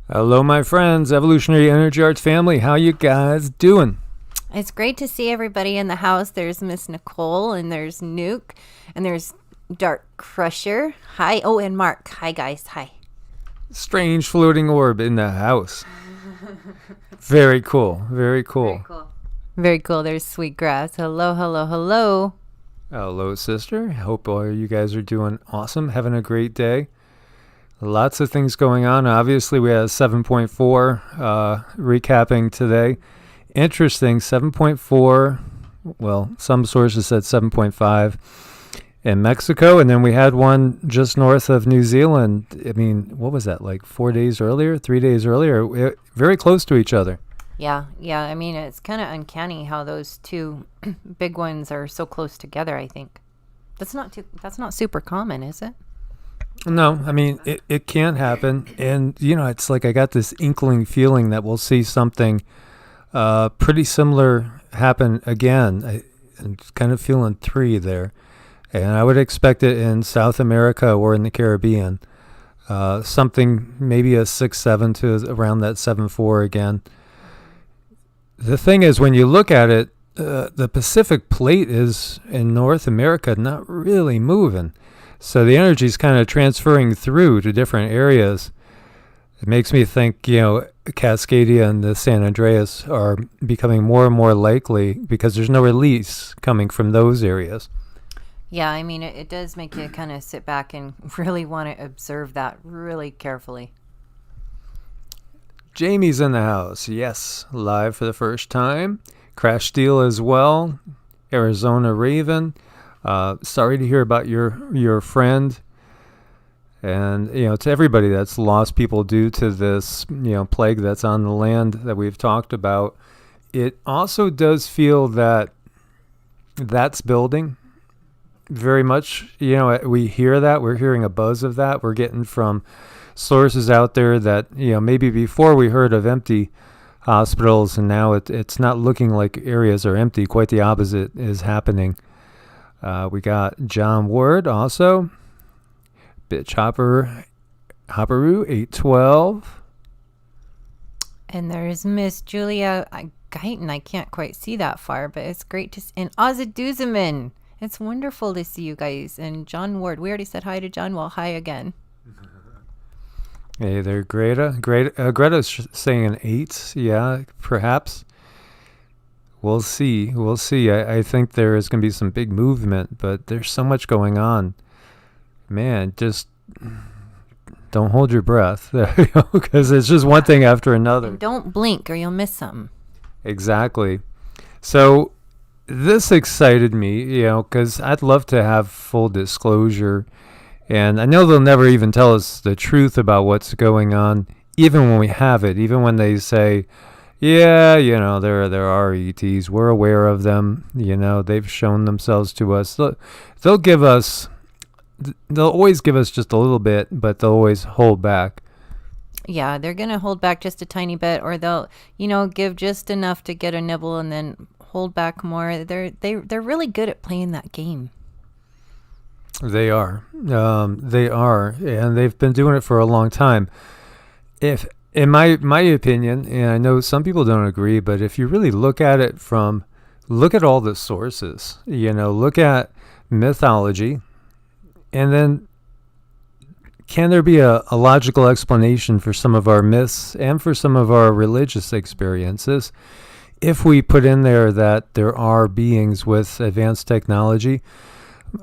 Hello, my friends, Evolutionary Energy Arts family. How you guys doing? It's great to see everybody in the house. There's Miss Nicole, and there's Nuke, and there's Dark Crusher. Hi. Oh, and Mark. Hi, guys. Hi. Strange floating orb in the house. Very cool. Very cool. Very cool. There's Sweetgrass. Hello, hello, hello. Hello, sister. Hope all you guys are doing awesome, having a great day. Lots of things going on. Obviously, we had 7.4 recapping today. Interesting, 7.4. Well, some sources said 7.5 in Mexico, and then we had one just north of New Zealand. I mean, what was that, like 4 days earlier, 3 days earlier? Very close to each other. Yeah. I mean, it's kind of uncanny how those two big ones are so close together. I think that's not super common, is it? No, I mean, it can happen. And, it's like I got this inkling feeling that we'll see something pretty similar happen again. I'm kind of feeling 3 there. And I would expect it in South America or in the Caribbean. Something maybe a 6-7 to around that 7-4 again. The thing is, when you look at it, the Pacific plate is in North America not really moving. So the energy is kind of transferring through to different areas. It makes me think, Cascadia and the San Andreas are becoming more and more likely because there's no release coming from those areas. Yeah, I mean, it does make you kind of sit back and really want to observe that really carefully. Jamie's in the house. Yes, live for the first time. Crash Steel as well. Arizona Raven. Sorry to hear about your friend. And, to everybody that's lost people due to this, plague that's on the land that we've talked about, it also does feel that that's building very much. We hear that. We're hearing a buzz of that. We're getting from sources out there that, maybe before we heard of empty hospitals, and now it's not looking like areas are empty. Quite the opposite is happening. We got John Ward also. Bitch Hopperoo 812. And there's Miss Julia Guyton. I can't quite see that far, but it's great to see. And Ozaduzaman. It's wonderful to see you guys. And John Ward. We already said hi to John. Well, hi again. Hey there, Greta. Greta's saying an 8. Yeah, perhaps. We'll see. I think there is going to be some big movement, but there's so much going on. Man, just don't hold your breath, because it's just one thing after another. And don't blink or you'll miss something. Exactly. So this excited me, because I'd love to have full disclosure. And I know they'll never even tell us the truth about what's going on, even when we have it, even when they say, yeah, there are ETs. We're aware of them. They've shown themselves to us. They'll always give us just a little bit, but they'll always hold back. Yeah, they're going to hold back just a tiny bit, or they'll, give just enough to get a nibble and then hold back more. They're really good at playing that game. They are. They are, and they've been doing it for a long time. In my opinion, and I know some people don't agree, but if you really look at it look at all the sources, look at mythology, and then can there be a logical explanation for some of our myths and for some of our religious experiences if we put in there that there are beings with advanced technology,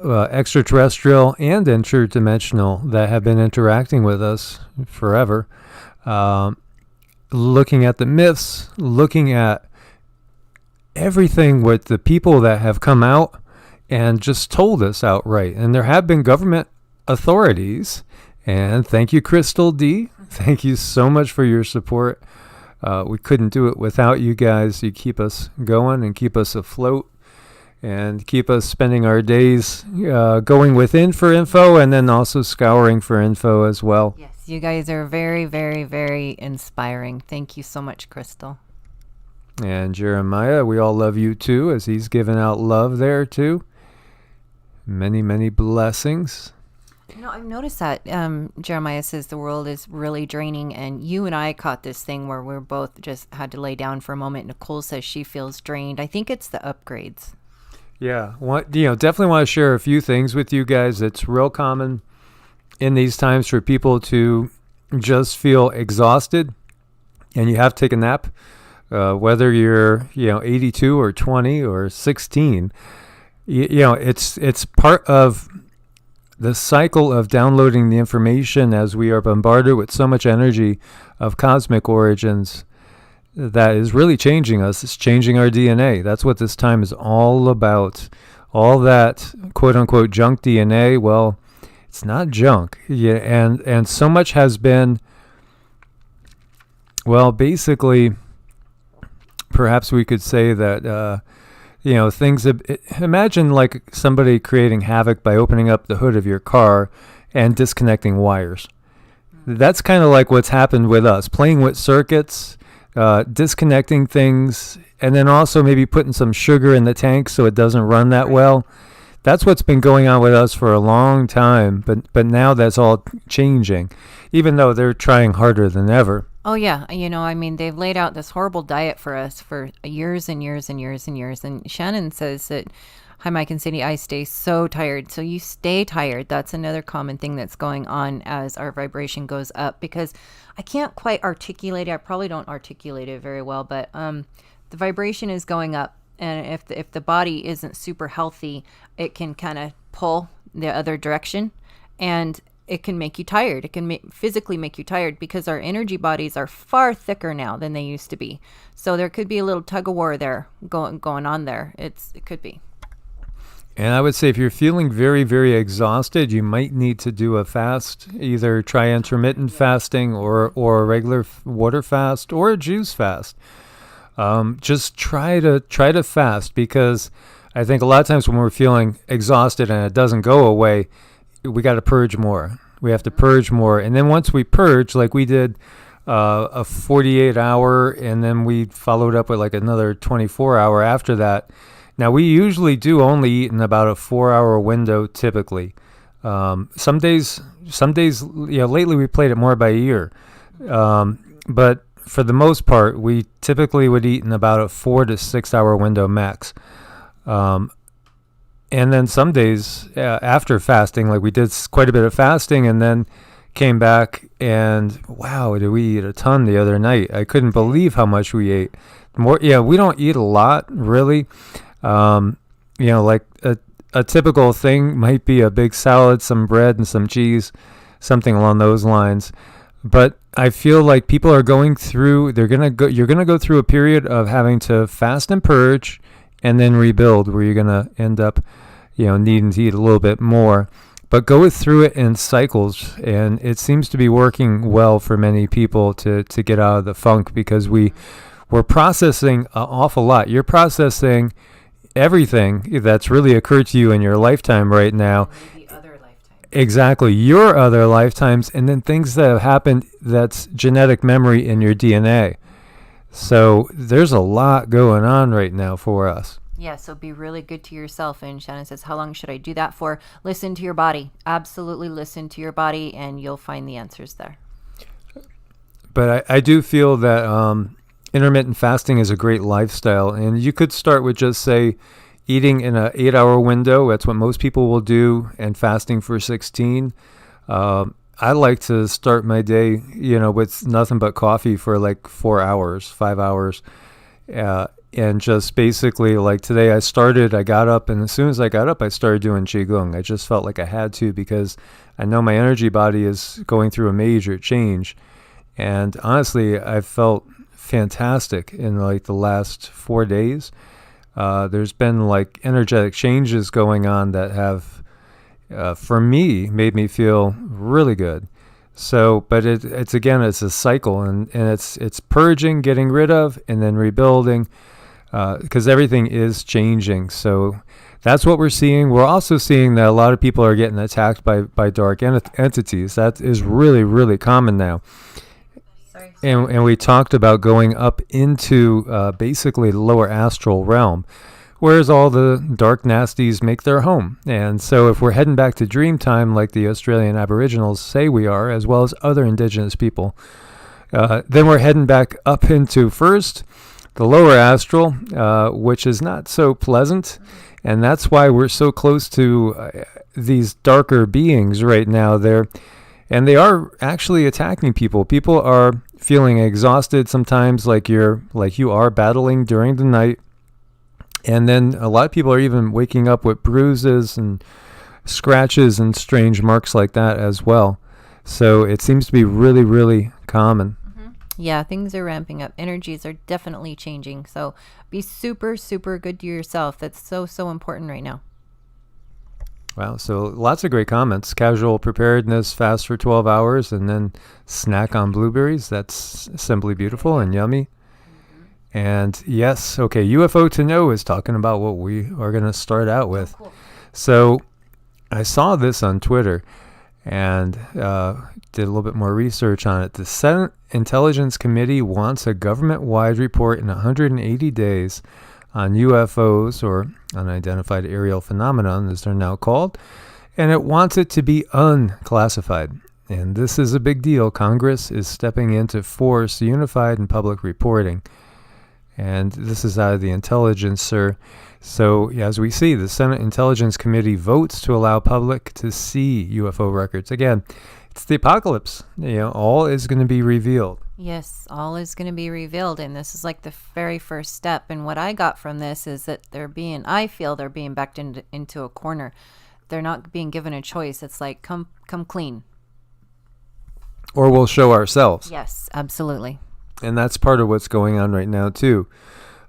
extraterrestrial and interdimensional, that have been interacting with us forever? Looking at the myths, looking at everything with the people that have come out and just told us outright. And there have been government authorities. And thank you, Crystal D. Thank you so much for your support. We couldn't do it without you guys. You keep us going and keep us afloat and keep us spending our days going within for info and then also scouring for info as well. Yes, you guys are very, very, very inspiring. Thank you so much, Crystal. And Jeremiah, we all love you too, as he's giving out love there too. Many, many blessings. I've noticed that Jeremiah says the world is really draining, and you and I caught this thing where we're both just had to lay down for a moment. Nicole says she feels drained. I think it's the upgrades. Yeah, definitely want to share a few things with you guys. It's real common in these times for people to just feel exhausted, and you have to take a nap, whether you're 82 or 20 or 16. It's part of the cycle of downloading the information as we are bombarded with so much energy of cosmic origins that is really changing us. It's changing our DNA. That's what this time is all about. All that quote unquote junk DNA, well, it's not junk. Yeah, and so much has been, well, basically, perhaps we could say that things have, imagine like somebody creating havoc by opening up the hood of your car and disconnecting wires. That's kind of like what's happened with us, playing with circuits, disconnecting things, and then also maybe putting some sugar in the tank so it doesn't run that well. That's what's been going on with us for a long time, but now that's all changing, even though they're trying harder than ever. Oh, yeah. They've laid out this horrible diet for us for years and years and years and years. And Shannon says that, hi, Mike and Cindy, I stay so tired. So you stay tired. That's another common thing that's going on as our vibration goes up, because I can't quite articulate it. I probably don't articulate it very well, but the vibration is going up. And if the body isn't super healthy, it can kind of pull the other direction, and it can make you tired. It can physically make you tired, because our energy bodies are far thicker now than they used to be. So there could be a little tug of war there going on there. It could be. And I would say if you're feeling very, very exhausted, you might need to do a fast. Either try intermittent fasting or a regular water fast or a juice fast. Just try to fast, because I think a lot of times when we're feeling exhausted and it doesn't go away, we got to purge more. We have to purge more. And then once we purge, like we did a 48-hour, and then we followed up with like another 24-hour after that. Now, we usually do only eat in about a 4-hour window typically. Some days, lately we played it more by ear. But for the most part, we typically would eat in about a 4 to 6 hour window max. And then some days after fasting, like we did quite a bit of fasting and then came back, and wow, did we eat a ton the other night. I couldn't believe how much we ate. We don't eat a lot, really. Like a typical thing might be a big salad, some bread and some cheese, something along those lines. But I feel like people are going through, you're going to go through a period of having to fast and purge and then rebuild, where you're going to end up, needing to eat a little bit more. But go through it in cycles, and it seems to be working well for many people to get out of the funk, because we're processing an awful lot. You're processing everything that's really occurred to you in your lifetime right now. Maybe other lifetimes. Exactly, your other lifetimes, and then things that have happened that's genetic memory in your DNA. So there's a lot going on right now for us. Yeah, so be really good to yourself. And Shannon says, how long should I do that for? Listen to your body. Absolutely listen to your body, and you'll find the answers there. But I do feel that intermittent fasting is a great lifestyle, and you could start with just, say, eating in an 8-hour window. That's what most people will do, and fasting for 16. I like to start my day, with nothing but coffee for like 4 hours, 5 hours. And just basically, like today I got up, and as soon as I got up, I started doing QiGong. I just felt like I had to, because I know my energy body is going through a major change. And honestly, I felt fantastic in like the last 4 days. There's been like energetic changes going on that have, for me, made me feel really good. So, but it's a cycle, and it's purging, getting rid of, and then rebuilding, because everything is changing. So that's what we're seeing. We're also seeing that a lot of people are getting attacked by dark entities. That is really, really common now. And we talked about going up into basically the lower astral realm, whereas all the dark nasties make their home. And so if we're heading back to dream time like the Australian Aboriginals say we are, as well as other indigenous people, then we're heading back up into first the lower astral, which is not so pleasant. And that's why we're so close to these darker beings right now. And they are actually attacking people. People are feeling exhausted sometimes, like you are battling during the night. And then a lot of people are even waking up with bruises and scratches and strange marks like that as well. So it seems to be really, really common. Yeah, things are ramping up. Energies are definitely changing. So be super, super good to yourself. That's so, so important right now. Wow, so lots of great comments. Casual preparedness, fast for 12 hours, and then snack on blueberries. That's simply beautiful and yummy. And yes, okay, UFO to Know is talking about what we are going to start out with. Cool. So I saw this on Twitter and did a little bit more research on it. The Senate Intelligence Committee wants a government-wide report in 180 days on UFOs, or unidentified aerial phenomenon, as they're now called, and it wants it to be unclassified. And this is a big deal. Congress is stepping in to force unified and public reporting. And this is out of the Intelligencer. So, as we see, the Senate Intelligence Committee votes to allow public to see UFO records. Again, it's the apocalypse. All is going to be revealed. Yes, all is going to be revealed, and this is like the very first step. And what I got from this is that I feel they're being backed into a corner. They're not being given a choice. It's like, come clean. Or we'll show ourselves. Yes, absolutely. And that's part of what's going on right now, too.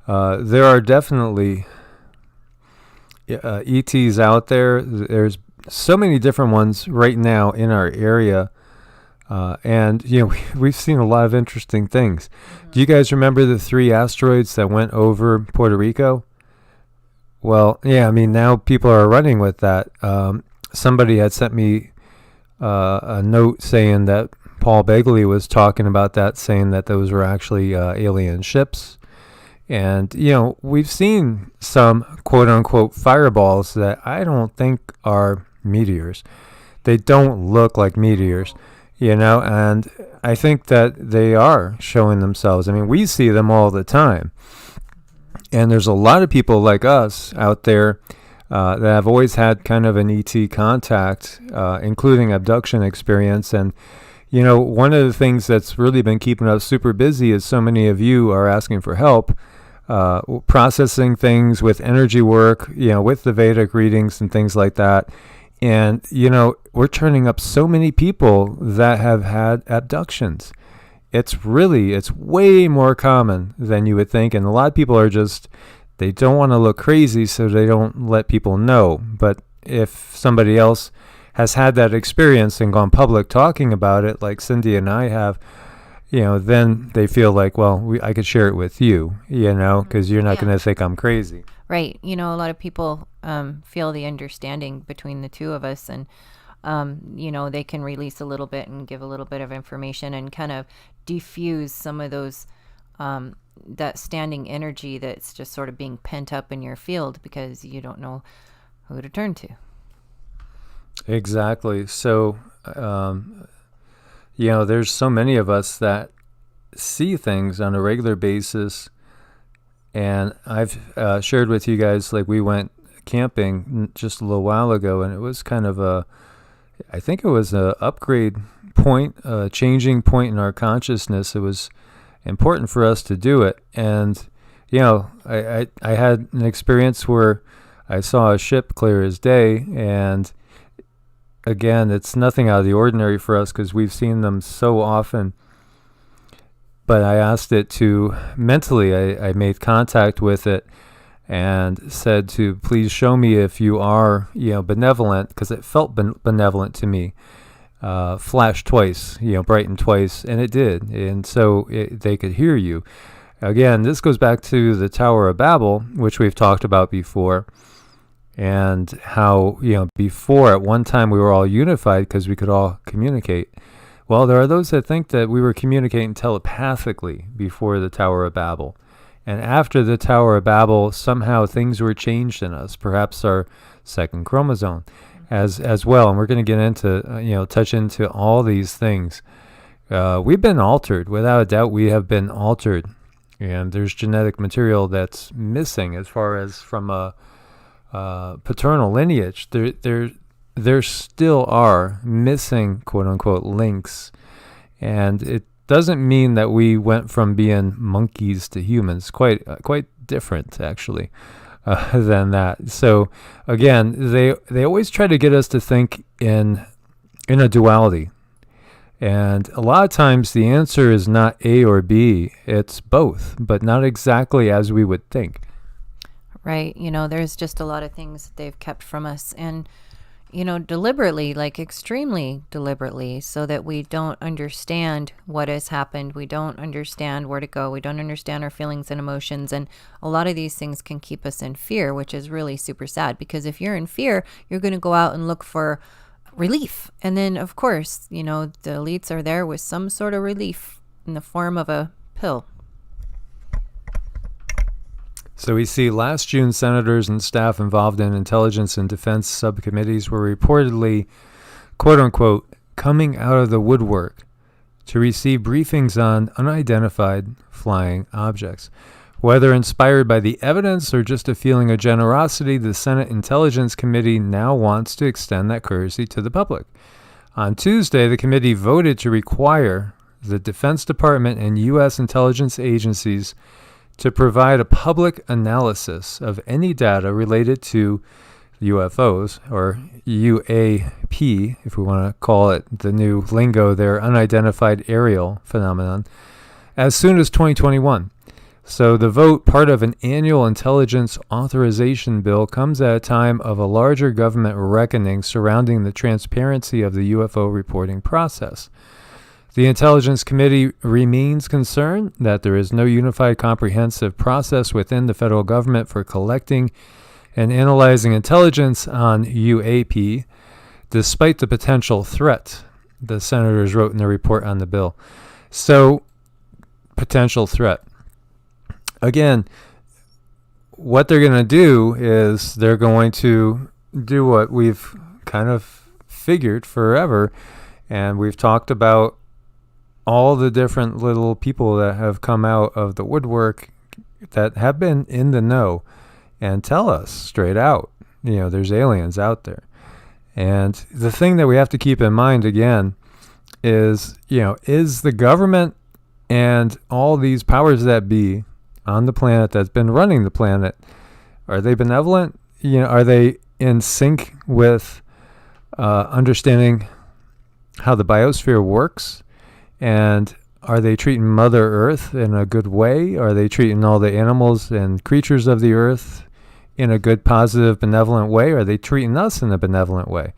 There are definitely ETs out there. There's so many different ones right now in our area. And, we've seen a lot of interesting things. Mm-hmm. Do you guys remember the 3 asteroids that went over Puerto Rico? Well, yeah, now people are running with that. Somebody had sent me a note saying that Paul Begley was talking about that, saying that those were actually alien ships. And, we've seen some quote-unquote fireballs that I don't think are meteors. They don't look like meteors. And I think that they are showing themselves. We see them all the time. And there's a lot of people like us out there that have always had kind of an ET contact, including abduction experience. And, one of the things that's really been keeping us super busy is so many of you are asking for help, processing things with energy work, with the Vedic readings and things like that. And, we're turning up so many people that have had abductions. It's way more common than you would think. And a lot of people are they don't want to look crazy, so they don't let people know. But if somebody else has had that experience and gone public talking about it, like Cindy and I have, then they feel like, well, I could share it with you, because you're not going to think I'm crazy. Right. A lot of people feel the understanding between the two of us, and, they can release a little bit and give a little bit of information and kind of diffuse some of those, that standing energy that's just sort of being pent up in your field because you don't know who to turn to. Exactly. So, there's so many of us that see things on a regular basis. And I've shared with you guys, like we went camping just a little while ago, and it was kind of I think it was a upgrade point, a changing point in our consciousness. It was important for us to do it. And, I had an experience where I saw a ship clear as day. And again, it's nothing out of the ordinary for us because we've seen them so often. But I asked it to, mentally, I made contact with it and said to please show me if you are, benevolent, because it felt benevolent to me. Flashed twice, brightened twice, and it did. And so they could hear you. Again, this goes back to the Tower of Babel, which we've talked about before, and how, before at one time we were all unified because we could all communicate. Well, there are those that think that we were communicating telepathically before the Tower of Babel. And after the Tower of Babel, somehow things were changed in us, perhaps our second chromosome as well. And we're going to get into, touch into all these things. We've been altered. Without a doubt, we have been altered. And there's genetic material that's missing as far as from a paternal lineage. There still are missing, quote unquote, links. And it doesn't mean that we went from being monkeys to humans. Quite different, actually, than that. So again, they always try to get us to think in a duality. And a lot of times the answer is not A or B, it's both, but not exactly as we would think. Right. There's just a lot of things that they've kept from us, and, deliberately, like extremely deliberately, so that we don't understand what has happened. We don't understand where to go. We don't understand our feelings and emotions. And a lot of these things can keep us in fear, which is really super sad, because if you're in fear, you're going to go out and look for relief. And then, of course, the elites are there with some sort of relief in the form of a pill. So we see last June, senators and staff involved in intelligence and defense subcommittees were reportedly, quote unquote, coming out of the woodwork to receive briefings on unidentified flying objects. Whether inspired by the evidence or just a feeling of generosity, the Senate Intelligence Committee now wants to extend that courtesy to the public. On Tuesday, the committee voted to require the Defense Department and U.S. intelligence agencies to provide a public analysis of any data related to UFOs, or UAP, if we want to call it the new lingo there, unidentified aerial phenomenon, as soon as 2021. So the vote, part of an annual intelligence authorization bill, comes at a time of a larger government reckoning surrounding the transparency of the UFO reporting process. The Intelligence Committee remains concerned that there is no unified comprehensive process within the federal government for collecting and analyzing intelligence on UAP, despite the potential threat, the senators wrote in their report on the bill. So, potential threat. Again, what they're going to do is they're going to do what we've kind of figured forever, and we've talked about all the different little people that have come out of the woodwork that have been in the know and tell us straight out, there's aliens out there. And the thing that we have to keep in mind again is, is the government and all these powers that be on the planet that's been running the planet, are they benevolent? Are they in sync with understanding how the biosphere works? And are they treating Mother Earth in a good way? Are they treating all the animals and creatures of the earth in a good, positive, benevolent way? Are they treating us in a benevolent way?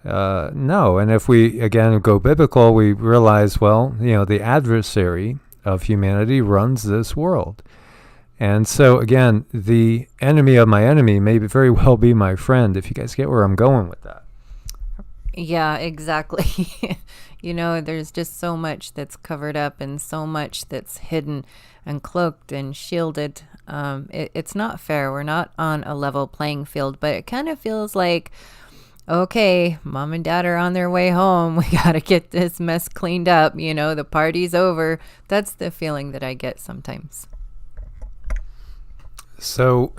No. And if we, again, go biblical, we realize, well, the adversary of humanity runs this world. And so, again, the enemy of my enemy may very well be my friend, if you guys get where I'm going with that. Yeah, exactly. There's just so much that's covered up and so much that's hidden and cloaked and shielded. It's not fair. We're not on a level playing field, but it kind of feels like, okay, mom and dad are on their way home. We got to get this mess cleaned up. The party's over. That's the feeling that I get sometimes. So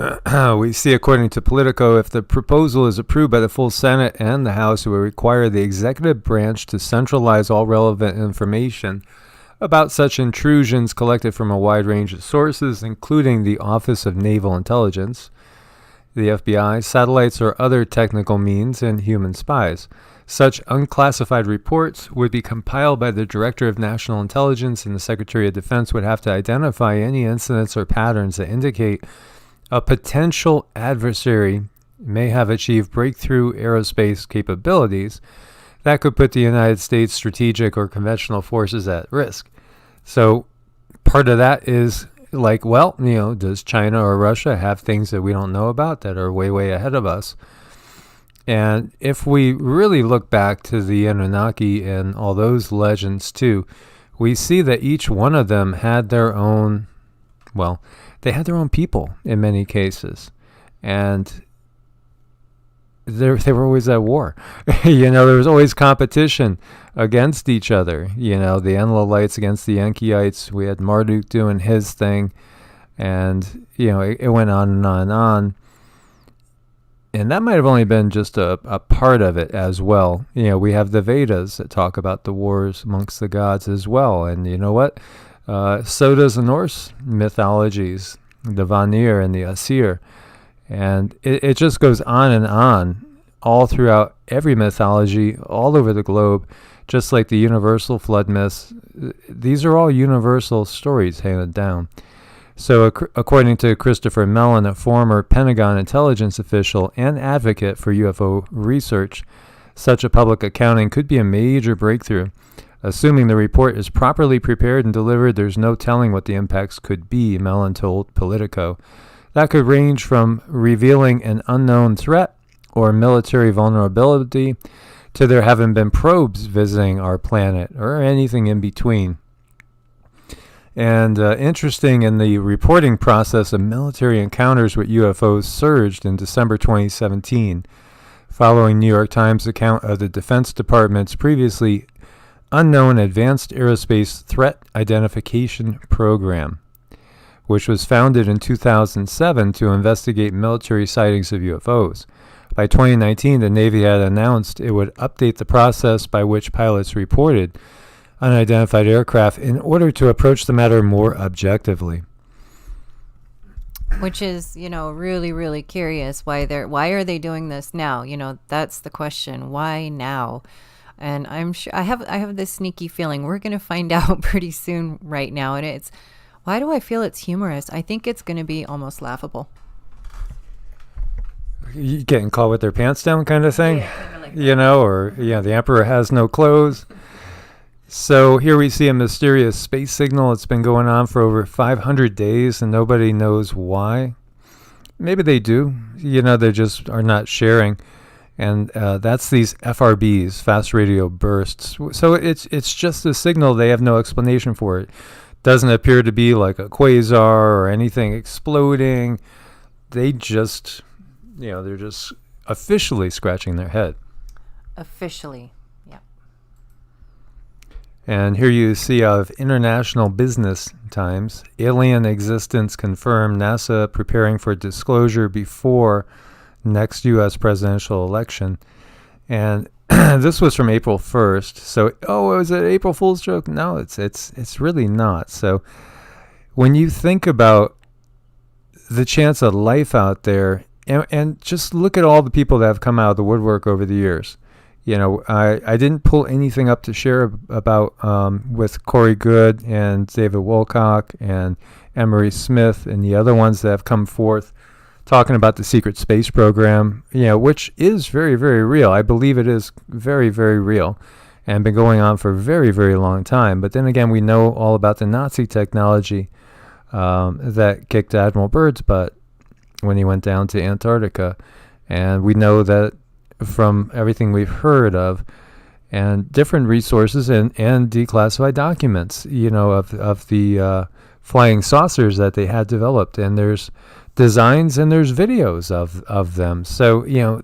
we see, according to Politico, if the proposal is approved by the full Senate and the House, it will require the executive branch to centralize all relevant information about such intrusions collected from a wide range of sources, including the Office of Naval Intelligence, the FBI, satellites, or other technical means, and human spies. Such unclassified reports would be compiled by the Director of National Intelligence, and the Secretary of Defense would have to identify any incidents or patterns that indicate a potential adversary may have achieved breakthrough aerospace capabilities that could put the United States strategic or conventional forces at risk. So part of that is like, well, does China or Russia have things that we don't know about that are way, way ahead of us? And if we really look back to the Anunnaki and all those legends too, we see that each one of them had their own Well, they had their own people in many cases, and they were always at war. There was always competition against each other. The Enlilites against the Enkyites. We had Marduk doing his thing, and it went on and on and on. And that might have only been just a part of it as well. We have the Vedas that talk about the wars amongst the gods as well. And you know what? So does the Norse mythologies, the Vanir and the Asir. And it just goes on and on all throughout every mythology all over the globe, just like the universal flood myths. These are all universal stories handed down. So according to Christopher Mellon, a former Pentagon intelligence official and advocate for UFO research, such a public accounting could be a major breakthrough. Assuming the report is properly prepared and delivered, there's no telling what the impacts could be, Mellon told Politico. That could range from revealing an unknown threat or military vulnerability to there having been probes visiting our planet or anything in between. And interesting, in the reporting process of military encounters with UFOs surged in December 2017, following New York Times account of the Defense Department's previously unknown Advanced Aerospace Threat Identification Program, which was founded in 2007 to investigate military sightings of UFOs. By 2019, the Navy had announced it would update the process by which pilots reported unidentified aircraft in order to approach the matter more objectively. Which is, really, really curious why are they doing this now? That's the question. Why now? And I'm sure I have this sneaky feeling we're going to find out pretty soon right now. And why do I feel it's humorous? I think it's going to be almost laughable. You getting caught with their pants down kind of thing? Yeah, kind of like that. The emperor has no clothes. So here we see a mysterious space signal. It's been going on for over 500 days and nobody knows why. Maybe they do. They just are not sharing. And that's these FRBs, fast radio bursts. So it's just a signal. They have no explanation for it. Doesn't appear to be like a quasar or anything exploding. They just, they're just officially scratching their head. Officially. And here you see out of International Business Times, alien existence confirmed, NASA preparing for disclosure before next U.S. presidential election. And this was from April 1st. So, was it April Fool's joke? No, it's really not. So when you think about the chance of life out there, and just look at all the people that have come out of the woodwork over the years. I didn't pull anything up to share about with Corey Goode and David Wilcock and Emery Smith and the other ones that have come forth talking about the secret space program, which is very, very real. I believe it is very, very real and been going on for a very, very long time. But then again, we know all about the Nazi technology that kicked Admiral Byrd's butt when he went down to Antarctica. And we know that from everything we've heard of and different resources and declassified documents, of the flying saucers that they had developed. And there's designs and there's videos of them. So,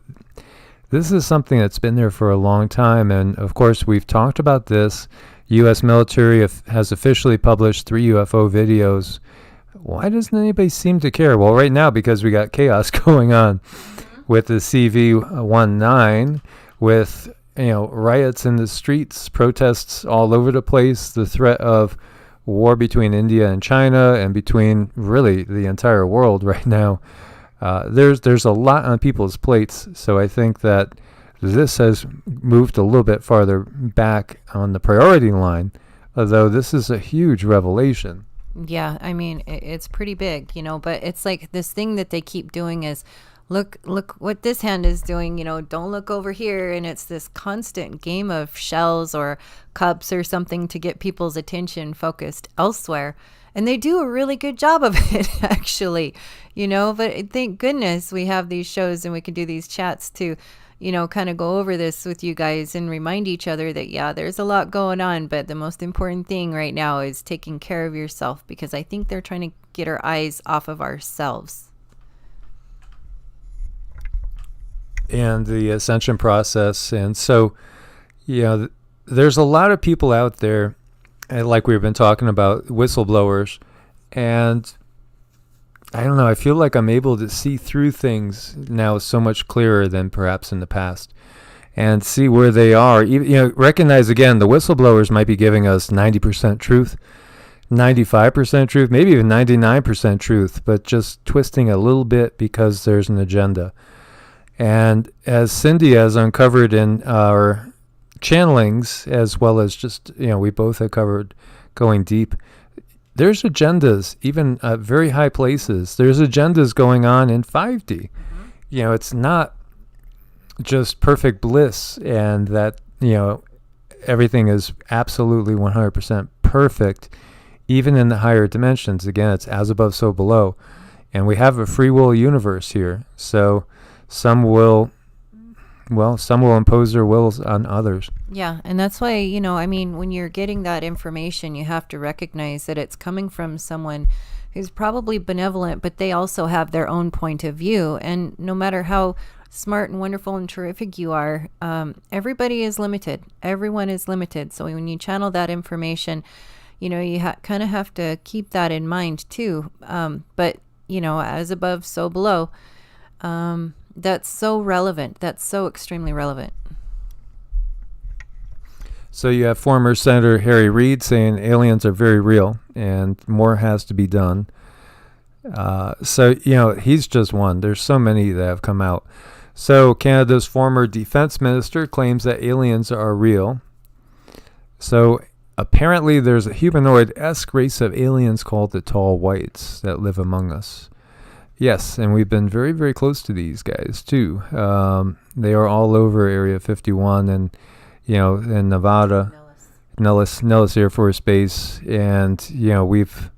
this is something that's been there for a long time. And of course, we've talked about this. U.S. military has officially published 3 UFO videos. Why doesn't anybody seem to care? Well, right now, because we got chaos going on with the CV-19, with riots in the streets, protests all over the place, the threat of war between India and China and between really the entire world right now. There's a lot on people's plates, so I think that this has moved a little bit farther back on the priority line, although this is a huge revelation. Yeah, I mean, it's pretty big, but it's like this thing that they keep doing is, look what this hand is doing, don't look over here. And it's this constant game of shells or cups or something to get people's attention focused elsewhere. And they do a really good job of it, actually, but thank goodness we have these shows and we can do these chats to, kind of go over this with you guys and remind each other that, yeah, there's a lot going on. But the most important thing right now is taking care of yourself, because I think they're trying to get our eyes off of ourselves. And the ascension process. And so, there's a lot of people out there, like we've been talking about, whistleblowers, and I don't know, I feel like I'm able to see through things now so much clearer than perhaps in the past, and see where they are. Recognize again, the whistleblowers might be giving us 90% truth, 95% truth, maybe even 99% truth, but just twisting a little bit because there's an agenda. And as Cindy has uncovered in our channelings, as well as just, we both have covered going deep, there's agendas, even at very high places. There's agendas going on in 5D. It's not just perfect bliss and that, everything is absolutely 100% perfect, even in the higher dimensions. Again, it's as above, so below. And we have a free will universe here. So some will impose their wills on others. Yeah, and that's why, when you're getting that information, you have to recognize that it's coming from someone who's probably benevolent, but they also have their own point of view. And no matter how smart and wonderful and terrific you are, everybody is limited. Everyone is limited. So when you channel that information, you kind of have to keep that in mind too. But, as above, so below. That's so relevant. That's so extremely relevant. So you have former Senator Harry Reid saying aliens are very real and more has to be done. He's just one. There's so many that have come out. So Canada's former defense minister claims that aliens are real. So apparently there's a humanoid-esque race of aliens called the Tall Whites that live among us. Yes, and we've been very, very close to these guys, too. They are all over Area 51 and, in Nevada, Nellis Air Force Base. And, we've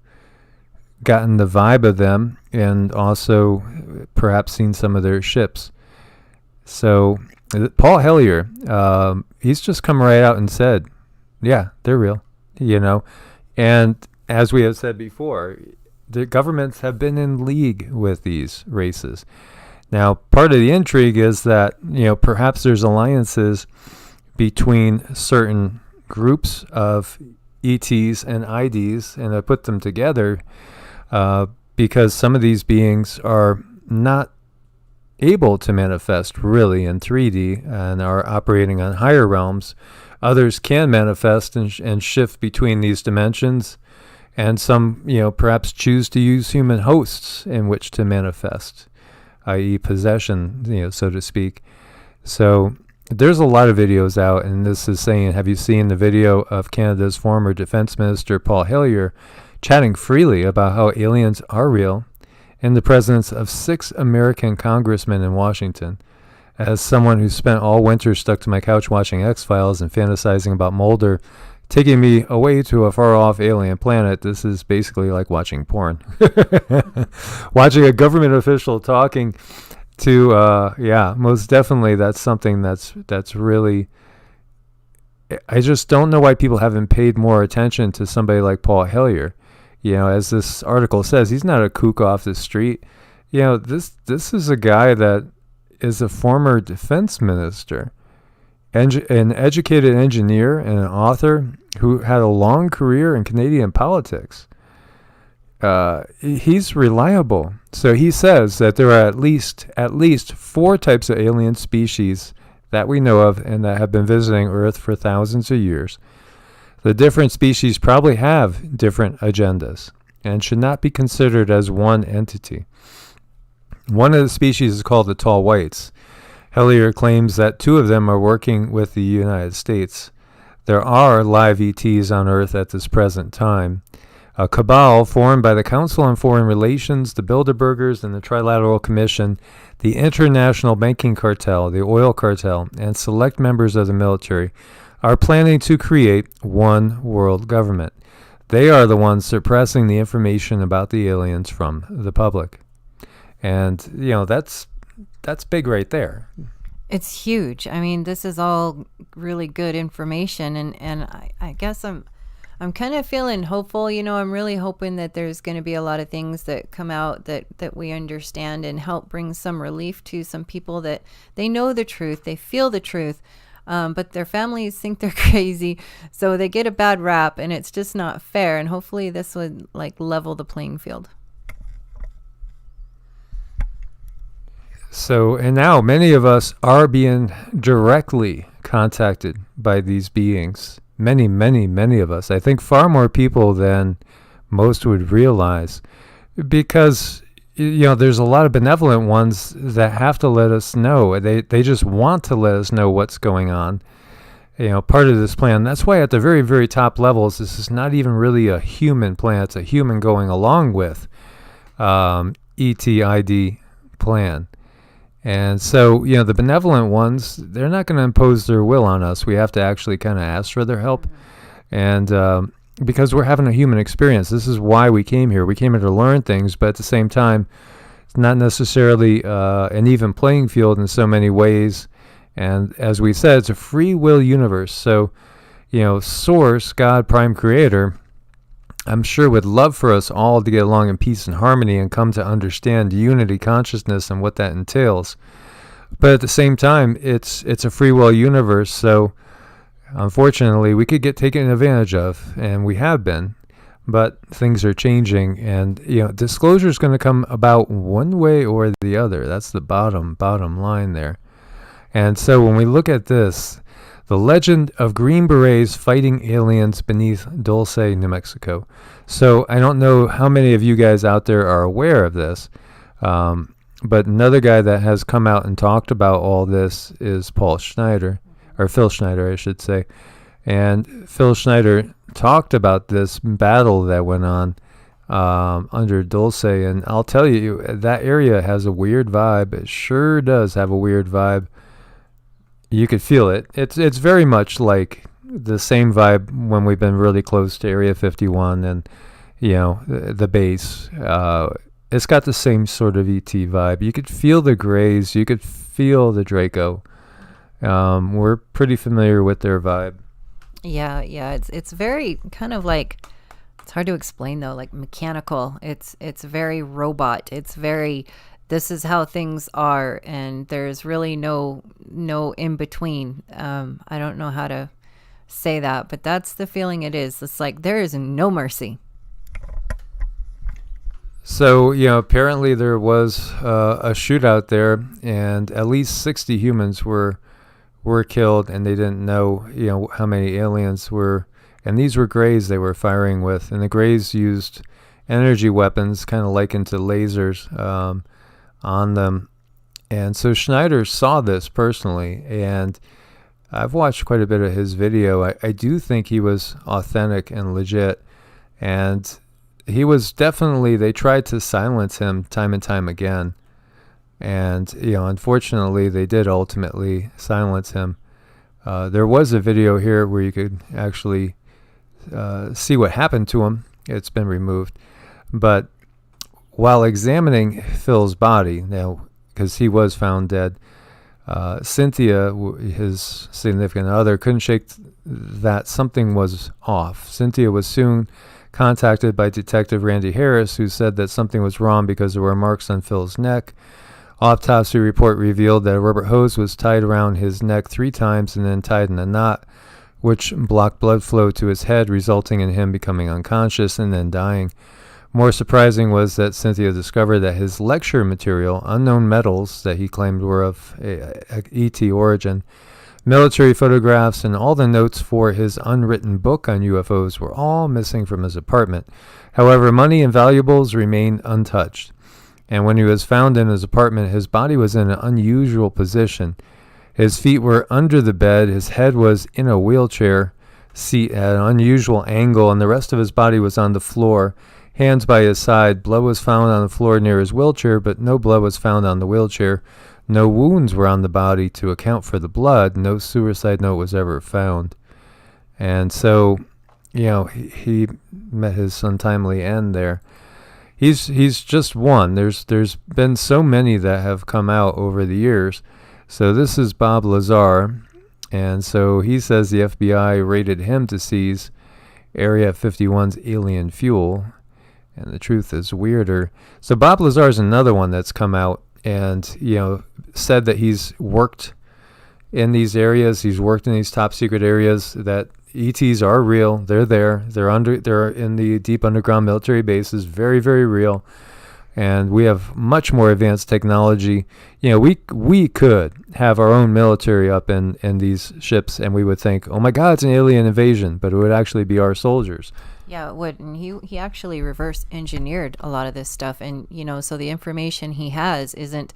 gotten the vibe of them and also perhaps seen some of their ships. So Paul Hellyer, he's just come right out and said, yeah, they're real, And as we have said before, the governments have been in league with these races. Now, part of the intrigue is that, perhaps there's alliances between certain groups of ETs and IDs, and I put them together because some of these beings are not able to manifest really in 3D and are operating on higher realms. Others can manifest and shift between these dimensions. And some, perhaps choose to use human hosts in which to manifest, i.e. possession, so to speak. So there's a lot of videos out, and this is saying, have you seen the video of Canada's former defense minister, Paul Hellyer, chatting freely about how aliens are real in the presence of 6 American congressmen in Washington? As someone who spent all winter stuck to my couch watching X-Files and fantasizing about Mulder taking me away to a far-off alien planet, this is basically like watching porn. Watching a government official talking to, most definitely that's something that's really, I just don't know why people haven't paid more attention to somebody like Paul Hellyer. As this article says, he's not a kook off the street. This is a guy that is a former defense minister, an educated engineer and an author who had a long career in Canadian politics. He's reliable. So he says that there are at least 4 types of alien species that we know of and that have been visiting Earth for thousands of years. The different species probably have different agendas and should not be considered as one entity. One of the species is called the Tall Whites. Hellyer claims that 2 of them are working with the United States. There are live ETs on Earth at this present time. A cabal formed by the Council on Foreign Relations, the Bilderbergers, and the Trilateral Commission, the International Banking Cartel, the Oil Cartel, and select members of the military are planning to create one world government. They are the ones suppressing the information about the aliens from the public. And, that's big right there. It's huge. I mean, this is all really good information, and I guess I'm I'm kind of feeling hopeful. I'm really hoping that there's going to be a lot of things that come out that we understand and help bring some relief to some people that they know the truth, they feel the truth, but their families think they're crazy, so they get a bad rap, and it's just not fair. And hopefully this would level the playing field. So, and now many of us are being directly contacted by these beings. Many, many, many of us. I think far more people than most would realize, because there's a lot of benevolent ones that have to let us know. They just want to let us know what's going on. Part of this plan. That's why at the very, very top levels, this is not even really a human plan. It's a human going along with ETID plan. And so, the benevolent ones, they're not going to impose their will on us. We have to actually kind of ask for their help. And because we're having a human experience, this is why we came here. We came here to learn things, but at the same time, it's not necessarily an even playing field in so many ways. And as we said, it's a free will universe. So, Source, God, Prime Creator, I'm sure would love for us all to get along in peace and harmony and come to understand unity consciousness and what that entails. But at the same time, it's a free will universe, so unfortunately we could get taken advantage of, and we have been, but things are changing, and disclosure is going to come about one way or the other. That's the bottom line there. And so when we look at this, the legend of Green Berets fighting aliens beneath Dulce, New Mexico. So I don't know how many of you guys out there are aware of this, but another guy that has come out and talked about all this is Phil Schneider, I should say. And Phil Schneider talked about this battle that went on under Dulce, and I'll tell you, that area has a weird vibe. It sure does have a weird vibe. You could feel it. It's very much like the same vibe when we've been really close to Area 51 and, the base. It's got the same sort of ET vibe. You could feel the Greys. You could feel the Draco. We're pretty familiar with their vibe. Yeah. It's very kind of it's hard to explain though, mechanical. It's very robot. It's very, this is how things are, and there's really no in between. I don't know how to say that, but that's the feeling it is. It's there is no mercy. So, apparently there was a shootout there, and at least 60 humans were killed, and they didn't know, how many aliens were, and these were Greys they were firing with, and the Greys used energy weapons, kind of likened to lasers, on them. And so Schneider saw this personally, and I've watched quite a bit of his video. I do think he was authentic and legit, and he was definitely, they tried to silence him time and time again, and unfortunately they did ultimately silence him. There was a video here where you could actually see what happened to him. It's been removed, but while examining Phil's body, now, because he was found dead, Cynthia, his significant other, couldn't shake that something was off. Cynthia was soon contacted by Detective Randy Harris, who said that something was wrong because there were marks on Phil's neck. Autopsy report revealed that a rubber hose was tied around his neck 3 times and then tied in a knot, which blocked blood flow to his head, resulting in him becoming unconscious and then dying. More surprising was that Cynthia discovered that his lecture material, unknown metals that he claimed were of ET origin, military photographs, and all the notes for his unwritten book on UFOs were all missing from his apartment. However, money and valuables remained untouched. And when he was found in his apartment, his body was in an unusual position. His feet were under the bed, his head was in a wheelchair seat at an unusual angle, and the rest of his body was on the floor, hands by his side. Blood was found on the floor near his wheelchair, but no blood was found on the wheelchair. No wounds were on the body to account for the blood. No suicide note was ever found. And so, he met his untimely end there. He's just one. There's been so many that have come out over the years. So this is Bob Lazar, and so he says the FBI raided him to seize Area 51's alien fuel. And the truth is weirder. So Bob Lazar is another one that's come out and, said that he's worked in these areas. He's worked in these top secret areas, that ETs are real. They're there. They're in the deep underground military bases. Very, very real. And we have much more advanced technology. We could have our own military up in these ships, and we would think, oh my God, it's an alien invasion, but it would actually be our soldiers. Yeah, it would. And he actually reverse engineered a lot of this stuff. And, so the information he has isn't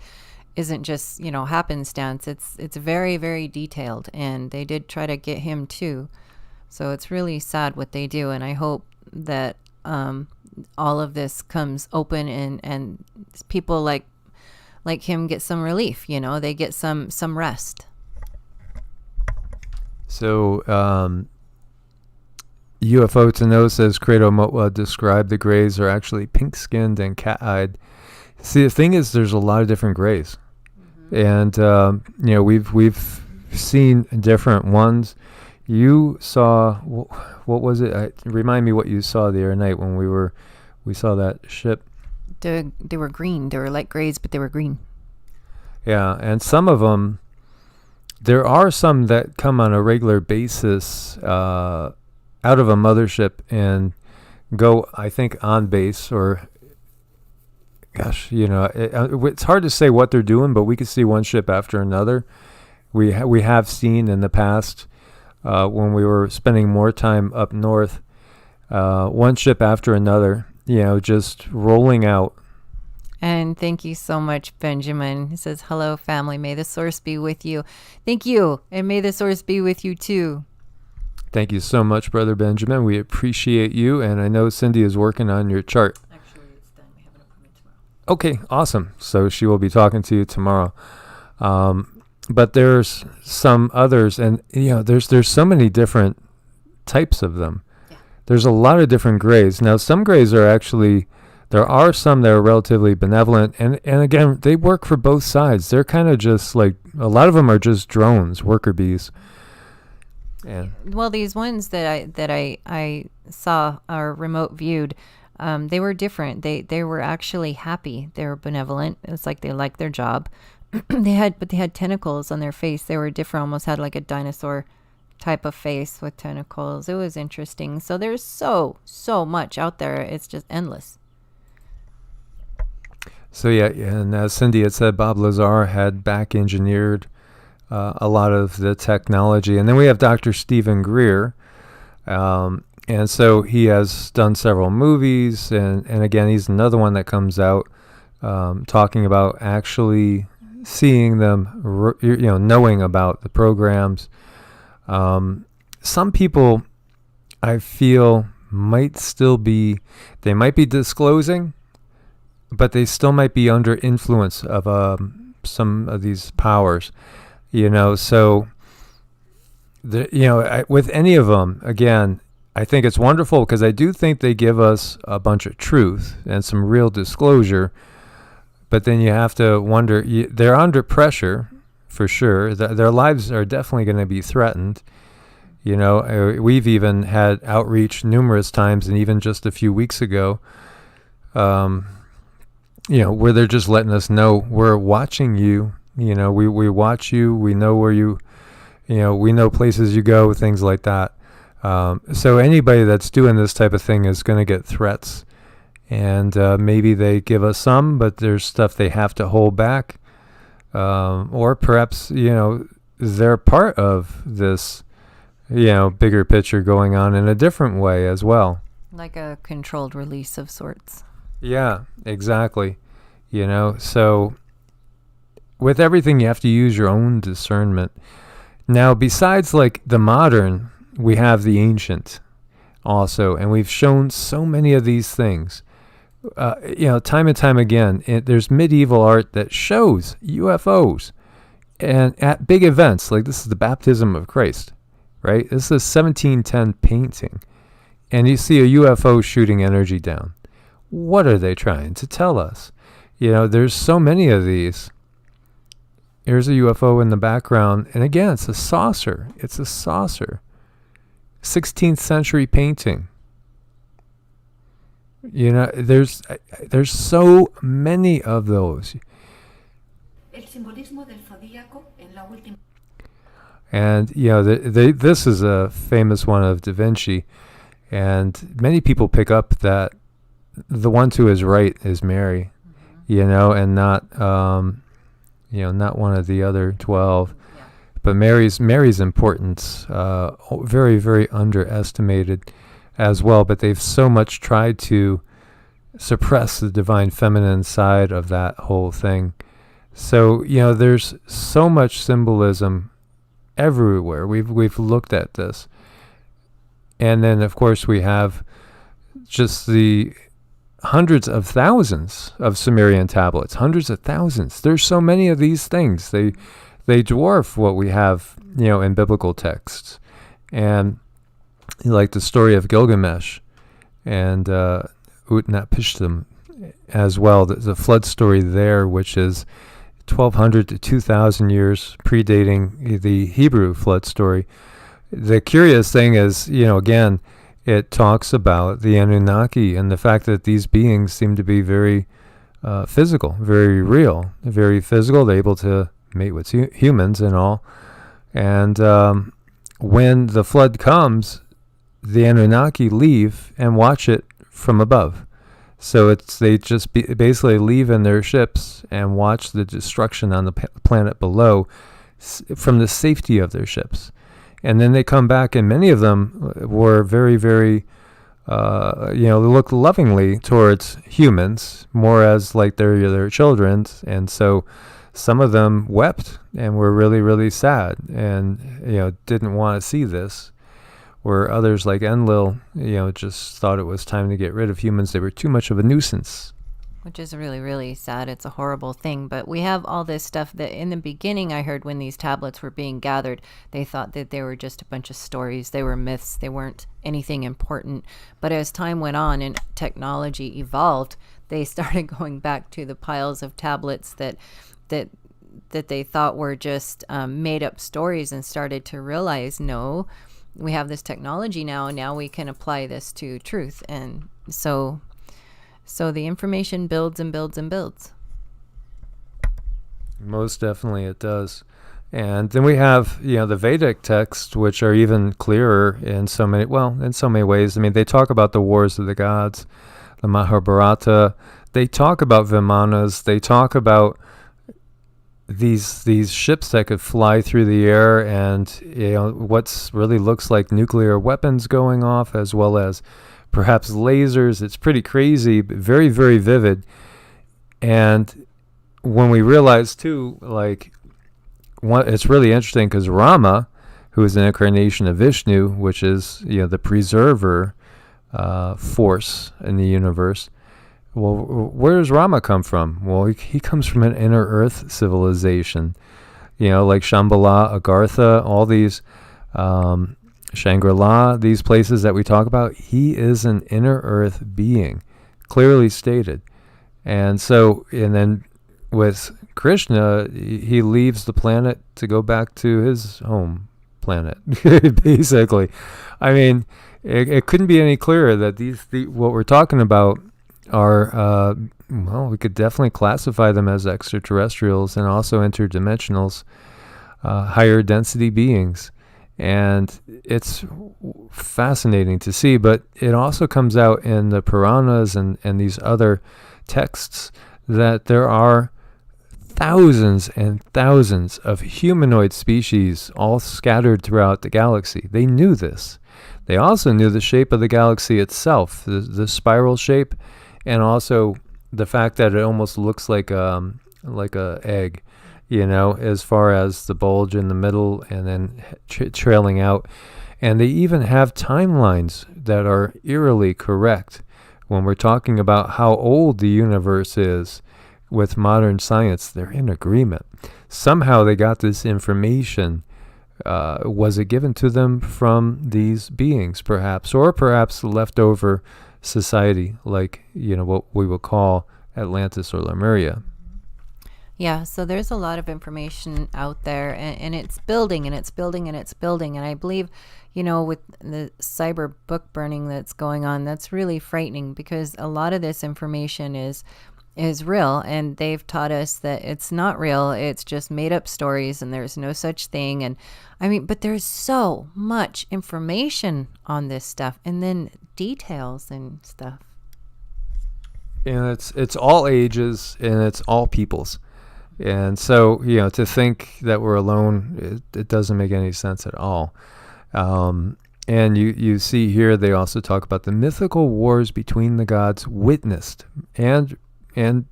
just, happenstance. It's very, very detailed. And they did try to get him too. So it's really sad what they do. And I hope that all of this comes open and people like him get some relief, they get some rest. So, UFO to know says Credo Motwa described the grays are actually pink-skinned and cat-eyed. See, the thing is, there's a lot of different grays, and we've seen different ones. You saw what was it? Remind me what you saw the other night when we saw that ship. They were green. They were like grays, but they were green. Yeah, and some of them, there are some that come on a regular basis. Out of a mothership and go, I think, on base, or gosh, it's hard to say what they're doing, but we can see one ship after another. We have seen in the past when we were spending more time up north, one ship after another, just rolling out. And thank you so much, Benjamin. He says, hello, family. May the source be with you. Thank you. And may the source be with you, too. Thank you so much, Brother Benjamin. We appreciate you, and I know Cindy is working on your chart. Actually, it's done. We have an appointment tomorrow. Okay, awesome. So she will be talking to you tomorrow. But there's some others, and there's so many different types of them. Yeah. There's a lot of different grays. Now, some grays are actually, there are some that are relatively benevolent, and again, they work for both sides. They're kind of just like, a lot of them are just drones, worker bees. Yeah. Well, these ones that I saw or remote viewed, they were different. They were actually happy. They were benevolent. It's like they liked their job. They had tentacles on their face. They were different. Almost had like a dinosaur type of face with tentacles. It was interesting. So there's so much out there. It's just endless. So yeah, and as Cindy had said, Bob Lazar had back engineered a lot of the technology. And then we have Dr. Stephen Greer. And so he has done several movies. And again, he's another one that comes out talking about actually seeing them, knowing about the programs. Some people, I feel, might still be, they might be disclosing, but they still might be under influence of some of these powers. So, with any of them, again, I think it's wonderful because I do think they give us a bunch of truth and some real disclosure. But then you have to wonder, they're under pressure for sure. Their lives are definitely going to be threatened. We've even had outreach numerous times, and even just a few weeks ago, where they're just letting us know we're watching you. We watch you. We know where you, we know places you go, things like that. So anybody that's doing this type of thing is going to get threats. And maybe they give us some, but there's stuff they have to hold back. Or perhaps, they're part of this, bigger picture going on in a different way as well. Like a controlled release of sorts. Yeah, exactly. So with everything, you have to use your own discernment. Now, besides like the modern, we have the ancient also, and we've shown so many of these things. Time and time again, there's medieval art that shows UFOs, and at big events, like this is the baptism of Christ, right? This is a 1710 painting, and you see a UFO shooting energy down. What are they trying to tell us? There's so many of these. Here's a UFO in the background, and again, it's a saucer. It's a saucer. 16th century painting. You know, there's so many of those. El simbolismo del zodíaco en la última. And, you know, this is a famous one of Da Vinci. And many people pick up that the one to his right is Mary, you know, and not, not one of the other 12. Yeah. But Mary's importance, very, very underestimated as well. But they've so much tried to suppress the divine feminine side of that whole thing. So, you know, there's so much symbolism everywhere. We've looked at this. And then, of course, we have just the hundreds of thousands of Sumerian tablets, hundreds of thousands. There's so many of these things. They dwarf what we have, you know, in biblical texts. And like the story of Gilgamesh and Utnapishtim as well, the flood story there, which is 1200 to 2000 years predating the Hebrew flood story. The curious thing is, you know, again, it talks about the Anunnaki and the fact that these beings seem to be very physical, very real, very physical. They're able to mate with humans and all. And when the flood comes, the Anunnaki leave and watch it from above. So they just basically leave in their ships and watch the destruction on the planet below from the safety of their ships. And then they come back, and many of them were very, very, looked lovingly towards humans, more as like their children. And so some of them wept and were really, really sad and, you know, didn't want to see this. Where others like Enlil, you know, just thought it was time to get rid of humans. They were too much of a nuisance. Which is really, really sad. It's a horrible thing. But we have all this stuff that in the beginning I heard when these tablets were being gathered, they thought that they were just a bunch of stories. They were myths. They weren't anything important. But as time went on and technology evolved, they started going back to the piles of tablets that they thought were just made up stories and started to realize, no, we have this technology now, and now we can apply this to truth. And so the information builds and builds and builds. Most definitely it does. And then we have, you know, the Vedic texts, which are even clearer in so many ways. I mean, they talk about the wars of the gods, the Mahabharata. They talk about Vimanas. They talk about these ships that could fly through the air, and, you know, what's really looks like nuclear weapons going off, as well as perhaps lasers. It's pretty crazy, but very, very vivid. And when we realize too, like, it's really interesting because Rama, who is an incarnation of Vishnu, which is, you know, the preserver force in the universe. Well, where does Rama come from? Well, he comes from an inner earth civilization, you know, like Shambhala, Agartha, all these, Shangri-La, these places that we talk about. He is an inner earth being, clearly stated. And then with Krishna, he leaves the planet to go back to his home planet, basically. I mean, it couldn't be any clearer that what we're talking about are, we could definitely classify them as extraterrestrials and also interdimensionals, higher density beings. And it's fascinating to see, but it also comes out in the Puranas and these other texts that there are thousands and thousands of humanoid species all scattered throughout the galaxy. They knew this. They also knew the shape of the galaxy itself, the spiral shape, and also the fact that it almost looks like a egg, you know, as far as the bulge in the middle and then trailing out. And they even have timelines that are eerily correct when we're talking about how old the universe is. With modern science, they're in agreement. Somehow they got this information. Was it given to them from these beings, perhaps, or perhaps leftover society, like, you know, what we would call Atlantis or Lemuria? Yeah, so there's a lot of information out there, and it's building and it's building and it's building. And I believe, with the cyber book burning that's going on, that's really frightening, because a lot of this information is real, and they've taught us that it's not real. It's just made up stories, and there's no such thing. And I mean, but there's so much information on this stuff, and then details and stuff. And it's all ages and it's all peoples. And so, to think that we're alone, it doesn't make any sense at all. And you see here, they also talk about the mythical wars between the gods witnessed and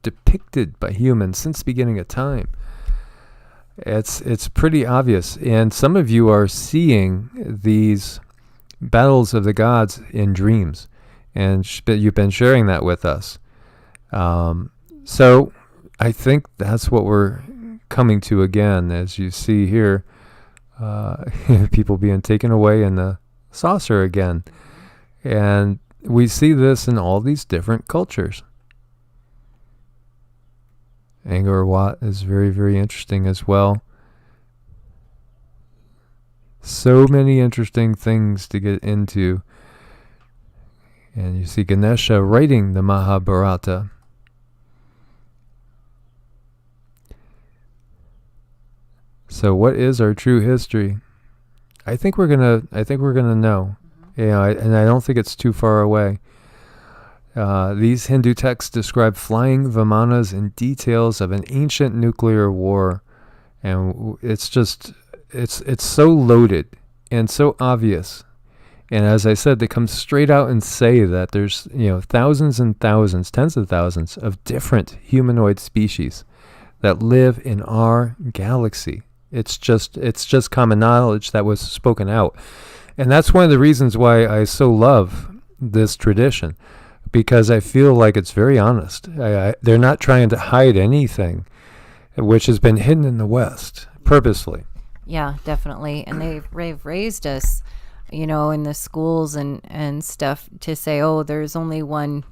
depicted by humans since the beginning of time. It's pretty obvious. And some of you are seeing these battles of the gods in dreams. And you've been sharing that with us. So I think that's what we're coming to again, as you see here, people being taken away in the saucer again. And we see this in all these different cultures. Angkor Wat is very, very interesting as well. So many interesting things to get into. And you see Ganesha writing the Mahabharata. So what is our true history? I think we're gonna know. And I don't think it's too far away. These Hindu texts describe flying vimanas and details of an ancient nuclear war, and it's so loaded and so obvious. And as I said, they come straight out and say that there's thousands and thousands, tens of thousands of different humanoid species that live in our galaxy. It's just common knowledge that was spoken out. And that's one of the reasons why I so love this tradition, because I feel like it's very honest. They're not trying to hide anything which has been hidden in the West purposely. Yeah, definitely. And they've raised us, in the schools and stuff, to say, oh, there's only one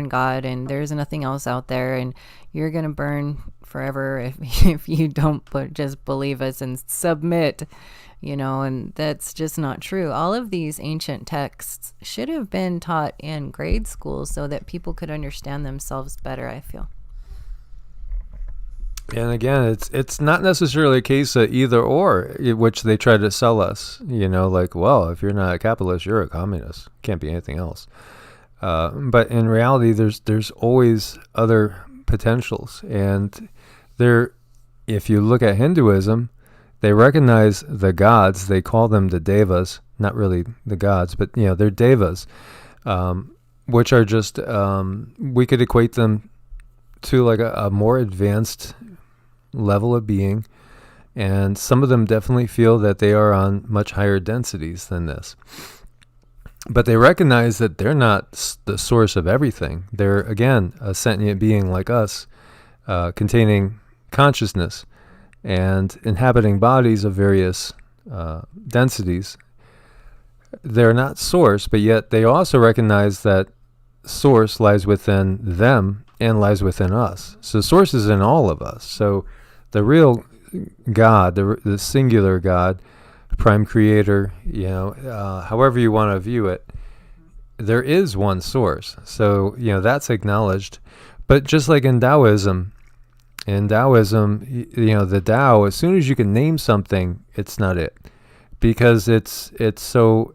God, and there's nothing else out there, and you're going to burn forever if you don't just believe us and submit, and that's just not true. All of these ancient texts should have been taught in grade school so that people could understand themselves better, I feel. And again, it's not necessarily a case of either or, which they try to sell us. Well, if you're not a capitalist, you're a communist. Can't be anything else. But in reality, there's always other potentials. And if you look at Hinduism, they recognize the gods. They call them the devas, not really the gods, but they're devas, which are just we could equate them to like a more advanced level of being, and some of them definitely feel that they are on much higher densities than this. But they recognize that they're not the source of everything. They're, again, a sentient being like us, containing consciousness and inhabiting bodies of various densities. They're not source, but yet they also recognize that source lies within them and lies within us. So source is in all of us. So the real God, the singular God, prime creator, however you want to view it, there is one source. So, that's acknowledged. But just like in Taoism, the Tao, as soon as you can name something, it's not it. Because it's so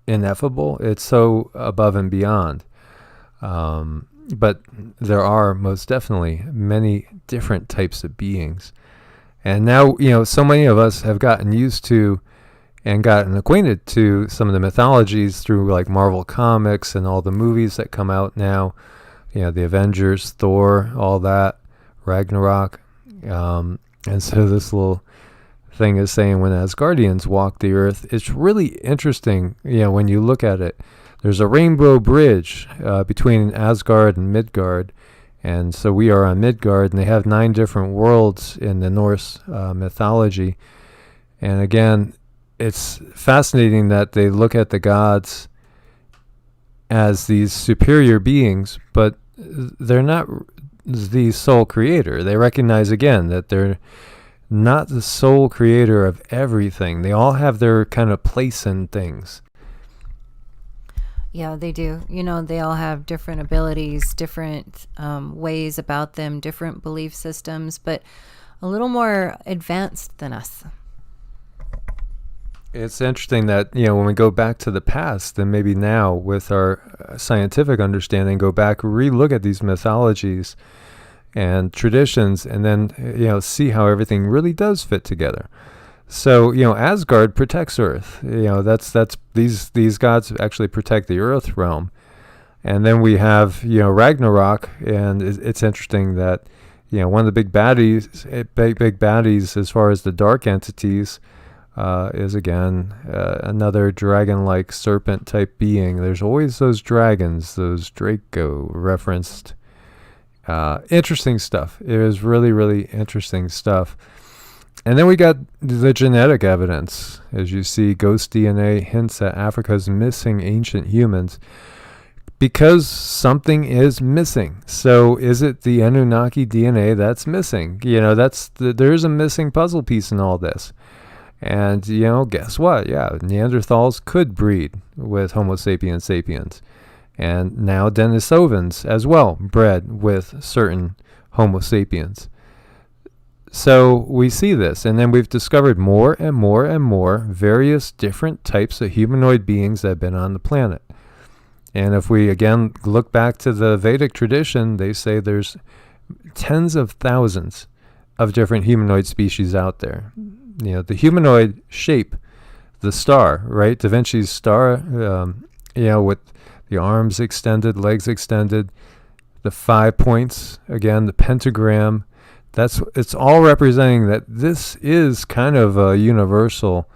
ineffable, it's so above and beyond. But there are most definitely many different types of beings. And now, so many of us have gotten used to and gotten acquainted to some of the mythologies through like Marvel Comics and all the movies that come out now. The Avengers, Thor, all that, Ragnarok. And so this little thing is saying when Asgardians walk the earth, it's really interesting, when you look at it. There's a rainbow bridge between Asgard and Midgard. And so we are on Midgard, and they have 9 different worlds in the Norse mythology. And again, it's fascinating that they look at the gods as these superior beings, but they're not the sole creator. They recognize again that they're not the sole creator of everything. They all have their kind of place in things. Yeah, they do. They all have different abilities, different ways about them, different belief systems, but a little more advanced than us. It's interesting that, when we go back to the past, then maybe now with our scientific understanding, go back, re-look at these mythologies and traditions, and then, see how everything really does fit together. So, Asgard protects Earth. That's these gods actually protect the Earth realm. And then we have, Ragnarok, and it's interesting that, one of the big baddies as far as the dark entities is again another dragon-like serpent-type being. There's always those dragons, those Draco referenced. Interesting stuff. It is really, really interesting stuff. And then we got the genetic evidence. As you see, ghost DNA hints at Africa's missing ancient humans because something is missing. So is it the Anunnaki DNA that's missing? There's a missing puzzle piece in all this. And, guess what? Yeah, Neanderthals could breed with Homo sapiens sapiens. And now Denisovans as well bred with certain Homo sapiens. So we see this, and then we've discovered more and more and more various different types of humanoid beings that have been on the planet. And if we again look back to the Vedic tradition, they say there's tens of thousands of different humanoid species out there. The humanoid shape, the star, right? Da Vinci's star, with the arms extended, legs extended, the 5 points, again, the pentagram. It's all representing that this is kind of a universal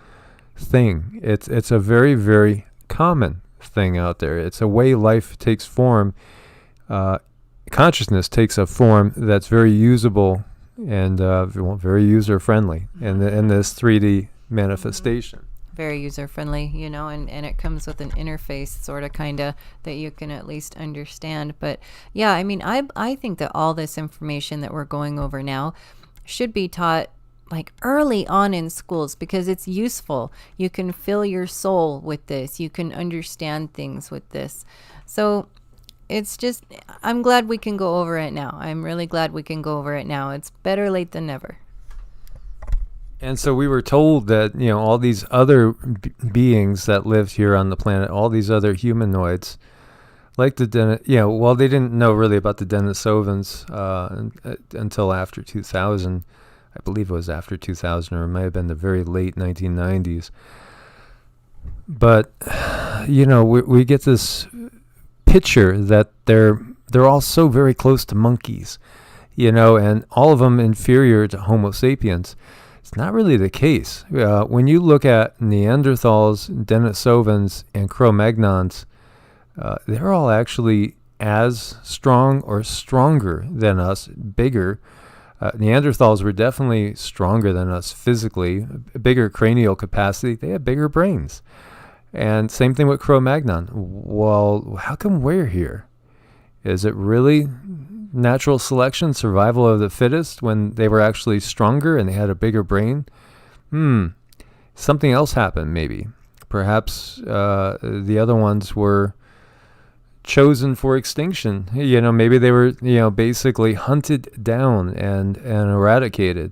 thing. It's a very, very common thing out there. It's a way life takes form. Consciousness takes a form that's very usable and very user-friendly in this 3D manifestation. Very user-friendly, and it comes with an interface sort of kind of that you can at least understand. But yeah, I think that all this information that we're going over now should be taught like early on in schools because it's useful. You can fill your soul with this. You can understand things with this. So it's just, I'm glad we can go over it now. I'm really glad we can go over it now. It's better late than never. And so we were told that, all these other beings that lived here on the planet, all these other humanoids, like they didn't know really about the Denisovans until after 2000. I believe it was after 2000, or it might have been the very late 1990s. But, we get this picture that they're all so very close to monkeys, and all of them inferior to Homo sapiens. It's not really the case. When you look at Neanderthals, Denisovans, and Cro-Magnons, they're all actually as strong or stronger than us, bigger. Neanderthals were definitely stronger than us physically, bigger cranial capacity. They have bigger brains. And same thing with Cro-Magnon. Well, how come we're here? Is it really natural selection, survival of the fittest, when they were actually stronger and they had a bigger brain? Something else happened maybe. Perhaps the other ones were chosen for extinction. Maybe they were, basically hunted down and eradicated.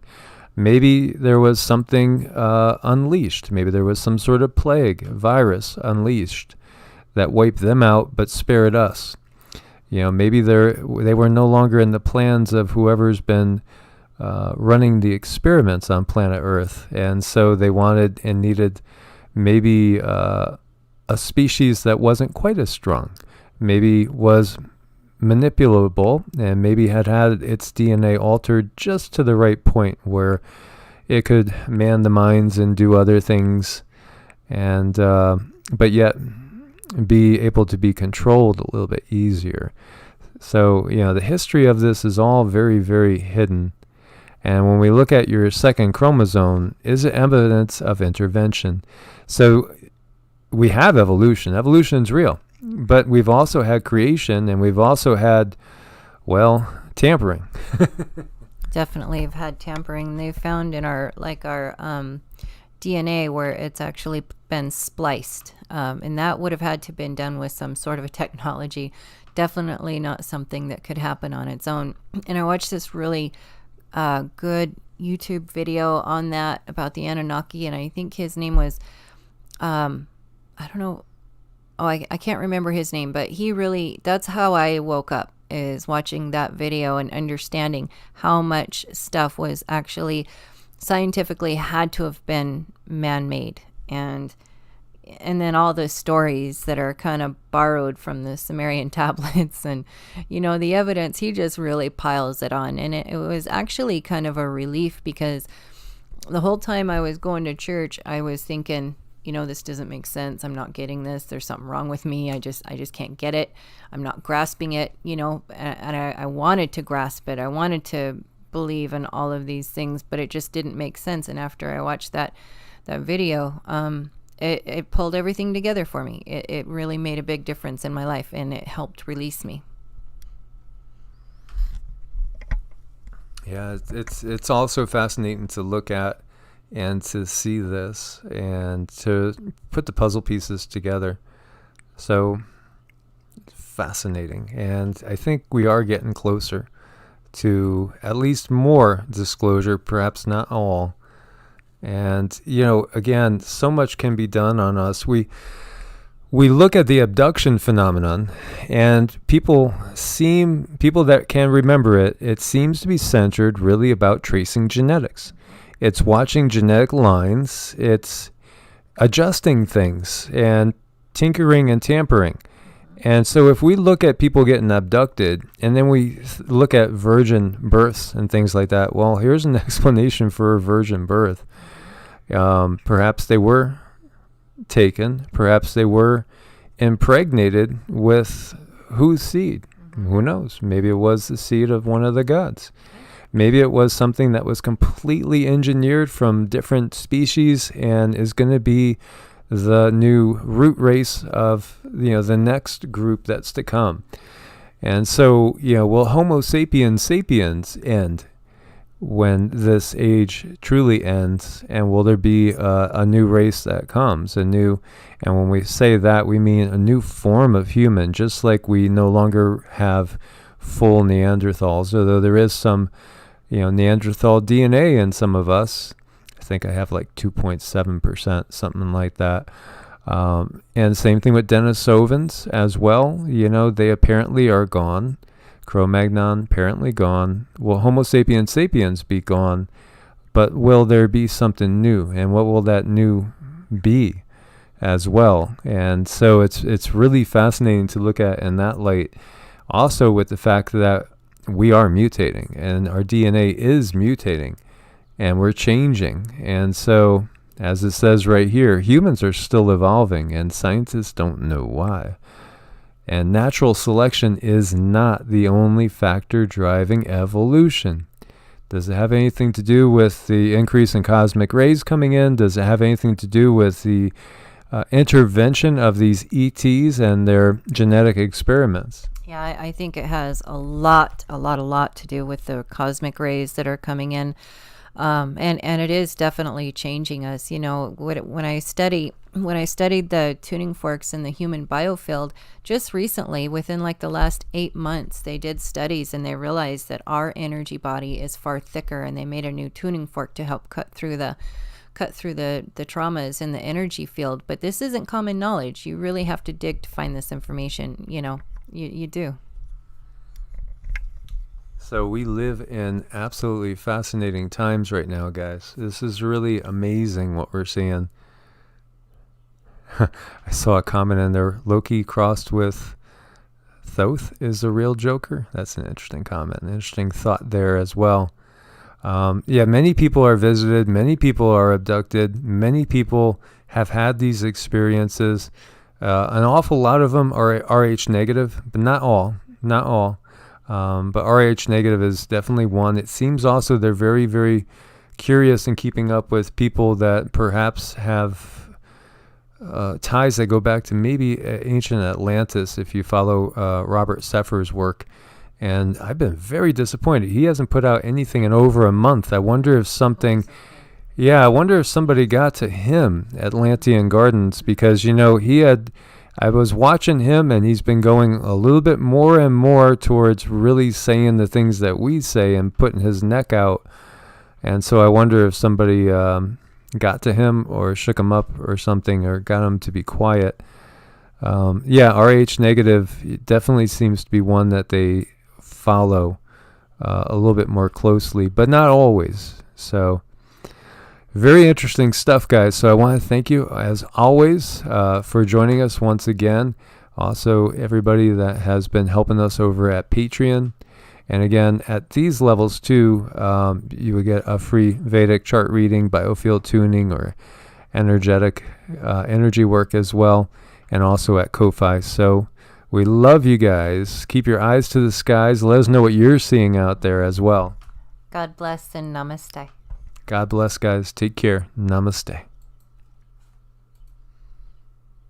Maybe there was something unleashed. Maybe there was some sort of plague, virus unleashed that wiped them out but spared us. Maybe they were no longer in the plans of whoever's been running the experiments on planet Earth, and so they wanted and needed maybe a species that wasn't quite as strong, maybe was manipulable, and maybe had its DNA altered just to the right point where it could man the mines and do other things, and but yet be able to be controlled a little bit easier. So, the history of this is all very, very hidden. And when we look at your second chromosome, is it evidence of intervention? So we have evolution. Evolution's real. But we've also had creation, and we've also had, tampering. Definitely have had tampering. They found in our DNA where it's actually been spliced. And that would have had to been done with some sort of a technology. Definitely not something that could happen on its own. And I watched this really good YouTube video on that about the Anunnaki, and I think his name was, I don't know, I can't remember his name, but that's how I woke up, is watching that video and understanding how much stuff was actually scientifically had to have been man-made. And then all the stories that are kind of borrowed from the Sumerian tablets and, the evidence, he just really piles it on. And it was actually kind of a relief, because the whole time I was going to church, I was thinking, this doesn't make sense. I'm not getting this. There's something wrong with me. I just can't get it. I'm not grasping it, and I wanted to grasp it. I wanted to believe in all of these things, but it just didn't make sense. And after I watched that video, it pulled everything together for me. It really made a big difference in my life, and it helped release me. Yeah, it's also fascinating to look at and to see this and to put the puzzle pieces together. So fascinating. And I think we are getting closer to at least more disclosure, perhaps not all. And, again, so much can be done on us. We look at the abduction phenomenon, and people that can remember it seems to be centered really about tracing genetics. It's watching genetic lines. It's adjusting things and tinkering and tampering. And so if we look at people getting abducted, and then we look at virgin births and things like that, well, here's an explanation for a virgin birth. Perhaps they were taken. Perhaps they were impregnated with whose seed? Who knows? Maybe it was the seed of one of the gods. Maybe it was something that was completely engineered from different species and is going to be the new root race of, the next group that's to come. And so, will Homo sapiens sapiens end when this age truly ends? And will there be a new race that comes? And when we say that, we mean a new form of human, just like we no longer have full Neanderthals, although there is some Neanderthal DNA in some of us. I think I have like 2.7%, something like that. And same thing with Denisovans as well. They apparently are gone. Cro-Magnon apparently gone. Will Homo sapiens sapiens be gone? But will there be something new? And what will that new be as well? And so it's really fascinating to look at in that light. Also with the fact that we are mutating, and our DNA is mutating, and we're changing. And so, as it says right here, humans are still evolving, and scientists don't know why. And natural selection is not the only factor driving evolution. Does it have anything to do with the increase in cosmic rays coming in? Does it have anything to do with the intervention of these ETs and their genetic experiments? Yeah, I think it has a lot to do with the cosmic rays that are coming in. And it is definitely changing us. When I studied the tuning forks in the human biofield just recently, within like the last 8 months, they did studies and they realized that our energy body is far thicker, and they made a new tuning fork to help cut through the traumas in the energy field. But this isn't common knowledge. You really have to dig to find this information. You do. So we live in absolutely fascinating times right now, guys. This is really amazing what we're seeing. I saw a comment in there, Loki crossed with Thoth is the real Joker. That's an interesting comment, an interesting thought there as well. Many people are visited, many people are abducted, many people have had these experiences. An awful lot of them are Rh negative, but not all. But Rh negative is definitely one. It seems also they're very, very curious in keeping up with people that perhaps have ties that go back to maybe ancient Atlantis, if you follow Robert Seffer's work. And I've been very disappointed. He hasn't put out anything in over a month. I wonder if something... Yeah, I wonder if somebody got to him, Atlantean Gardens, because, I was watching him, and he's been going a little bit more and more towards really saying the things that we say and putting his neck out. And so I wonder if somebody got to him or shook him up or something, or got him to be quiet. RH negative definitely seems to be one that they follow a little bit more closely, but not always. So very interesting stuff, guys. So I want to thank you, as always, for joining us once again. Also, everybody that has been helping us over at Patreon. And again, at these levels, too, you would get a free Vedic chart reading, biofield tuning, or energetic energy work as well, and also at Ko-Fi. So we love you guys. Keep your eyes to the skies. Let us know what you're seeing out there as well. God bless and namaste. God bless, guys. Take care. Namaste.